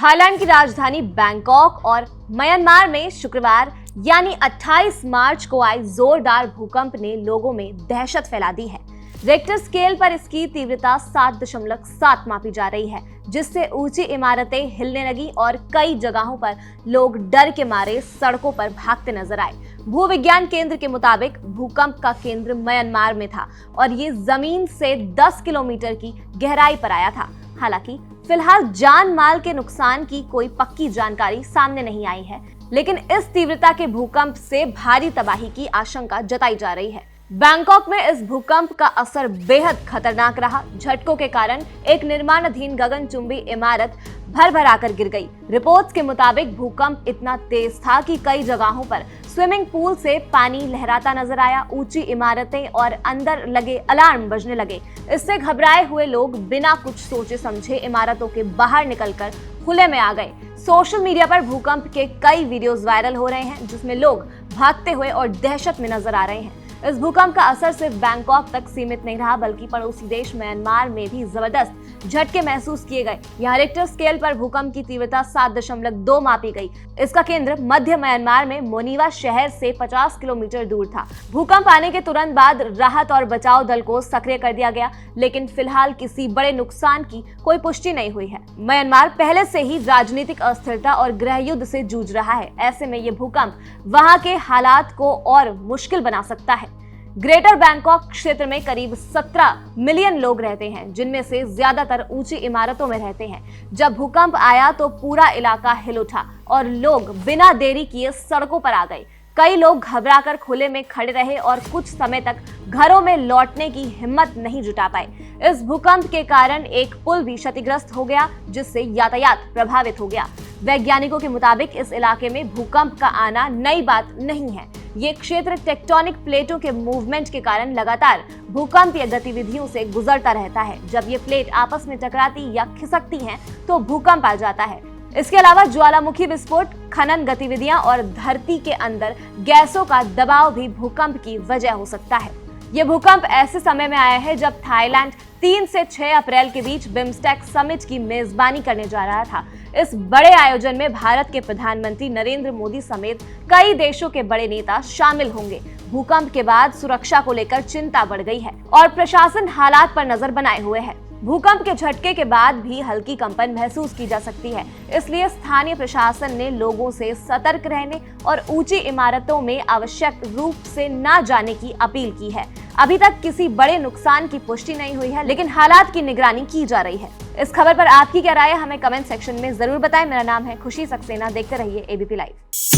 Thailand की राजधानी Bangkok और म्यांमार में शुक्रवार यानी 28 मार्च को आए जोरदार भूकंप ने लोगों में दहशत फैला दी है। रिक्टर स्केल पर इसकी तीव्रता 7.7 मापी जा रही है, जिससे ऊंची इमारतें हिलने लगी और कई जगहों पर लोग डर के मारे सड़कों पर भागते नजर आए। भूविज्ञान केंद्र के मुताबिक भूकंप का केंद्र म्यांमार में था और ये जमीन से 10 किलोमीटर की गहराई पर आया था। हालांकि फिलहाल जान माल के नुकसान की कोई पक्की जानकारी सामने नहीं आई है, लेकिन इस तीव्रता के भूकंप से भारी तबाही की आशंका जताई जा रही है। बैंकॉक में इस भूकंप का असर बेहद खतरनाक रहा। झटकों के कारण एक निर्माणाधीन गगनचुंबी इमारत भरभराकर गिर गई। रिपोर्ट्स के मुताबिक भूकंप इतना तेज था कि कई जगहों पर स्विमिंग पूल से पानी लहराता नजर आया। ऊंची इमारतें और अंदर लगे अलार्म बजने लगे। इससे घबराए हुए लोग बिना कुछ सोचे समझे इमारतों के बाहर निकलकर खुले में आ गए। सोशल मीडिया पर भूकंप के कई वीडियोस वायरल हो रहे हैं, जिसमें लोग भागते हुए और दहशत में नजर आ रहे हैं। इस भूकंप का असर सिर्फ बैंकॉक तक सीमित नहीं रहा, बल्कि पड़ोसी देश म्यांमार में भी जबरदस्त झटके महसूस किए गए। यहाँ रिक्टर स्केल पर भूकंप की तीव्रता 7.2 मापी गई। इसका केंद्र मध्य म्यांमार में मोनीवा शहर से 50 किलोमीटर दूर था। भूकंप आने के तुरंत बाद राहत और बचाव दल को सक्रिय कर दिया गया, लेकिन फिलहाल किसी बड़े नुकसान की कोई पुष्टि नहीं हुई है। म्यांमार पहले से ही राजनीतिक अस्थिरता और गृह युद्ध से जूझ रहा है। ऐसे में ये भूकंप वहां के हालात को और मुश्किल बना सकता है। ग्रेटर बैंकॉक क्षेत्र में करीब 17 मिलियन लोग रहते हैं, जिनमें से ज्यादातर ऊंची इमारतों में रहते हैं। जब भूकंप आया तो पूरा इलाका हिल उठा और लोग बिना देरी किए सड़कों पर आ गए। कई लोग घबराकर खुले में खड़े रहे और कुछ समय तक घरों में लौटने की हिम्मत नहीं जुटा पाए। इस भूकंप के कारण एक पुल भी क्षतिग्रस्त हो गया, जिससे यातायात प्रभावित हो गया। वैज्ञानिकों के मुताबिक इस इलाके में भूकंप का आना नई बात नहीं है। ये क्षेत्र टेक्टोनिक प्लेटों के मूवमेंट के कारण लगातार भूकंपीय गतिविधियों से गुजरता रहता है। जब ये प्लेट आपस में टकराती या खिसकती हैं, तो भूकंप आ जाता है। इसके अलावा ज्वालामुखी विस्फोट, खनन गतिविधियां और धरती के अंदर गैसों का दबाव भी भूकंप की वजह हो सकता है। ये भूकंप ऐसे समय में आया है जब थाईलैंड 3 से 6 अप्रैल के बीच बिम्स्टेक समिट की मेजबानी करने जा रहा था। इस बड़े आयोजन में भारत के प्रधानमंत्री नरेंद्र मोदी समेत कई देशों के बड़े नेता शामिल होंगे। भूकंप के बाद सुरक्षा को लेकर चिंता बढ़ गई है और प्रशासन हालात पर नजर बनाए हुए है। भूकंप के झटके के बाद भी हल्की कंपन महसूस की जा सकती है, इसलिए स्थानीय प्रशासन ने लोगों से सतर्क रहने और ऊंची इमारतों में आवश्यक रूप से न जाने की अपील की है। अभी तक किसी बड़े नुकसान की पुष्टि नहीं हुई है, लेकिन हालात की निगरानी की जा रही है। इस खबर पर आपकी क्या राय है, हमें कमेंट सेक्शन में जरूर बताएं। मेरा नाम है खुशी सक्सेना। देखते रहिए एबीपी लाइव।